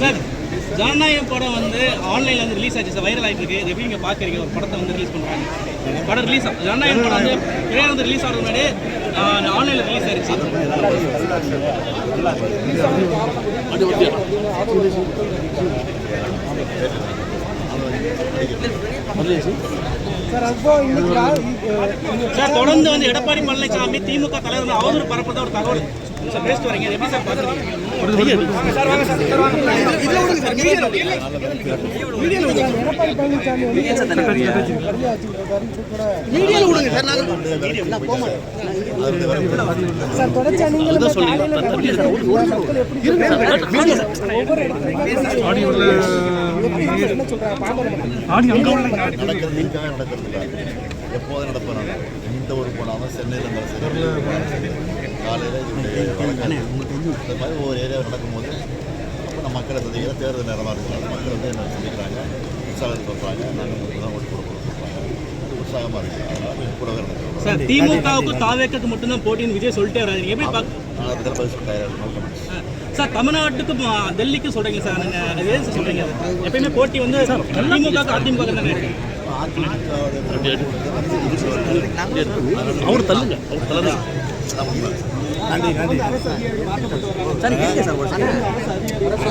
Sir ஜனநாயகம் படம் வந்து ஆன்லைனில் வந்து ரிலீஸ் ஆச்சு சார், வைரல் ஆகிட்டு இருக்கு. எப்படி நீங்கள் பார்க்குறீங்க ஒரு படத்தை வந்து ரிலீஸ் பண்ணுறாங்க? படம் ரிலீஸ் ஜனநாயகம் படம் வந்து திரையில வந்து ரிலீஸ் ஆகிறது முன்னாடி ஆன்லைனில் ரிலீஸ் ஆயிடுச்சு. சார் தொடர்ந்து வந்து எடப்பாடி பழனிசாமி திமுக தலைவர் அவதூறு பரப்புறதா ஒரு தகவல் சார் பேசிட்டு வரீங்க, எப்படி சார் பார்க்குறீங்க? எப்போதும் நடப்பேன். எந்த ஊர் போனாலும் சென்னையில் காலையில் இந்த மாதிரி ஒவ்வொரு ஏரியாவில் நடக்கும்போது அப்போ நம்ம மக்களை சந்திக்கிற தேர்தல் நேரமாக இருக்கிறாங்க. மக்கள் வந்து என்ன சந்திக்கிறாங்க, உற்சாகத்தை சொல்கிறாங்க, நாங்கள் தான் ஓட்டு போட சொல்கிறாங்க. அது உற்சாகமாக இருக்குது. அதனால் கூடவே நடக்கும் சார். திமுகவுக்கு தாவேக்கு மட்டும்தான் போட்டின்னு விஜய் சொல்லிட்டே வராங்க, எப்படி நான் அதுக்கு பதில் சொல்லிட்டேன் சார்? தமிழ்நாட்டுக்கும் டெல்லிக்கும் சொல்கிறீங்க சார், நீங்கள் ஏன் சொல்கிறீங்க? எப்பயுமே போட்டி வந்து திமுக அதிமுக தானே. அவர் தள்ளுங்க, அவர் தள்ளுங்க. நன்றி நன்றி சார். கேட்க சார்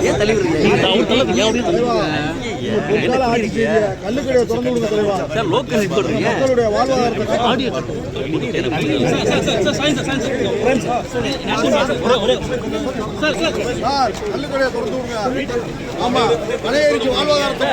ஏன் தலைவர் கல்லுக்கடையை திறந்து விடுங்க தலைவா சார். லோக்கல் மக்களுடைய வாழ்வாதாரத்தை ஆடியோ கல்லுக்கடையை திறந்து விடுங்க. ஆமா, மலையேறிக்கு வாழ்வாதாரத்தை